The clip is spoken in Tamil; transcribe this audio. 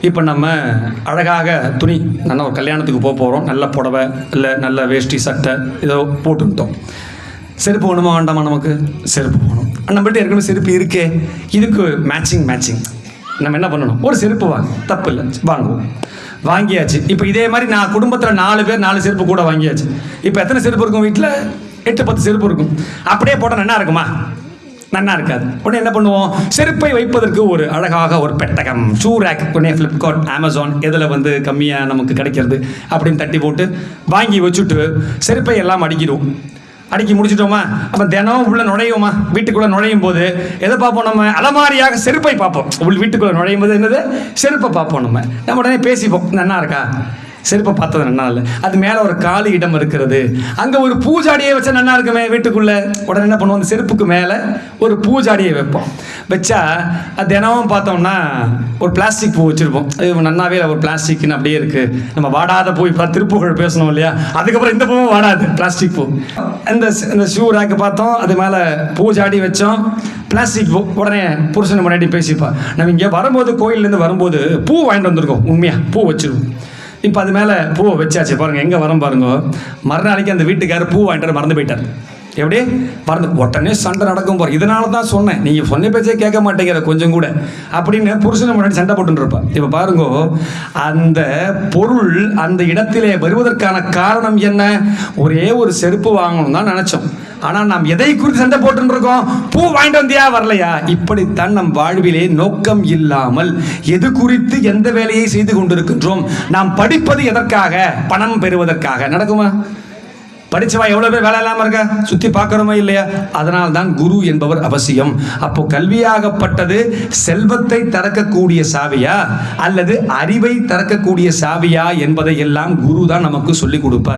இப்போ நம்ம அழகாக துணி நல்ல ஒரு கல்யாணத்துக்கு போகிறோம், நல்ல புடவை இல்லை நல்ல வேஷ்டி சட்டை ஏதோ போட்டுக்கிட்டோம். செருப்பு வேணுமா வேண்டாமா? நமக்கு செருப்பு போகணும். நம்மகிட்ட ஏற்கனவே செருப்பு இருக்கே, இதுக்கு மேட்சிங் நம்ம என்ன பண்ணணும்? ஒரு செருப்பு தப்பு இல்லை, வாங்குவோம். வாங்கியாச்சு. இப்போ இதே மாதிரி நான் குடும்பத்தில் 4 பேர் 4 செருப்பு கூட வாங்கியாச்சு. இப்போ எத்தனை செருப்பு இருக்கும்? வீட்டில் 8-10 செருப்பு இருக்கும். அப்படியே போட்டால் நல்லா இருக்குமா? நல்லா இருக்காது. உடனே என்ன பண்ணுவோம்? செருப்பை வைப்பதற்கு ஒரு அழகாக ஒரு பெட்டகம், ஷூ ரேக், உடனே ஃப்ளிப்கார்ட், அமேசான் எதில் கம்மியாக நமக்கு கிடைக்கிறது அப்படின்னு தட்டி போட்டு வாங்கி வச்சுட்டு செருப்பை எல்லாம் அடுக்கி முடிச்சிட்டோமா? அப்போ தினம் உள்ள நுழையுமா? வீட்டுக்குள்ளே நுழையும் போது எதை பார்ப்போம்? நம்ம அலமாரியாக செருப்பை பார்ப்போம். வீட்டுக்குள்ளே நுழையும் போது என்னது? செருப்பை பார்ப்போம். நம்ம உடனே பேசிப்போம், நல்லா இருக்கா? செருப்பை பார்த்தது நல்லா இல்லை, அது மேலே ஒரு காலி இடம் இருக்கிறது, அங்கே ஒரு பூஜாடியை வச்சா நல்லா இருக்குமே வீட்டுக்குள்ளே. உடனே என்ன பண்ணுவோம்? அந்த செருப்புக்கு மேலே ஒரு பூஜாடியை வைப்போம். வச்சா அது தினமும் பார்த்தோம்னா ஒரு பிளாஸ்டிக் பூ வச்சுருப்போம். அது நன்னாவே ஒரு பிளாஸ்டிக்னு அப்படியே இருக்குது. நம்ம வாடாத பூ இப்போ திருப்புகழ் பேசணும் இல்லையா? அதுக்கப்புறம் இந்த பூவும் வாடாது, பிளாஸ்டிக் பூ. இந்த ஷூ ரேக்கு பார்த்தோம், அது மேலே பூஜாடி வச்சோம், பிளாஸ்டிக் பூ. உடனே புருஷனை முன்னாடி பேசிப்பா, நம்ம இங்கே வரும்போது கோயிலேருந்து வரும்போது பூ வாங்கிட்டு வந்திருக்கோம், உண்மையாக பூ வச்சிருவோம். இப்போ அது மேலே பூவை வச்சாச்சு பாருங்கள், எங்கே வரோம் பாருங்க. மறுநாளைக்கு அந்த வீட்டுக்காரர் பூ வாங்கிட்டு மறந்து போயிட்டார். எப்படி மறந்து? உடனே சண்டை நடக்கும் போகிற. இதனால தான் சொன்னேன், நீங்கள் சொன்ன பேச்சே கேட்க மாட்டேங்கிற கொஞ்சம் கூட அப்படின்னு புருஷனை முன்னாடி சண்டை போட்டுருப்பா. இப்போ பாருங்க, அந்த பொருள் அந்த இடத்திலே வருவதற்கான காரணம் என்ன? ஒரே ஒரு செருப்பு வாங்கணும் தான் நினச்சோம். ஆனால் நாம் எதை குறித்து சண்டை போட்டுருக்கோம்? பூ வாங்கிட்டு வந்தியா, வரலையா? இப்படித்தான் நம் வாழ்விலே நோக்கம் இல்லாமல் எது குறித்து எந்த வேலையை செய்து கொண்டிருக்கின்றோம். நாம் படிப்பது எதற்காக? பணம் பெறுவதற்காக. நடக்குமா? படிச்சவா எவ்வளோ பேர் வேலை இல்லாமல் இருக்கா? சுற்றி பார்க்குறோமா இல்லையா? அதனால் தான் குரு என்பவர் அவசியம். அப்போ கல்வியாகப்பட்டது செல்வத்தை திறக்கக்கூடிய சாவியா அல்லது அறிவை திறக்கக்கூடிய சாவியா என்பதை எல்லாம் குரு தான் நமக்கு சொல்லிக் கொடுப்பார்.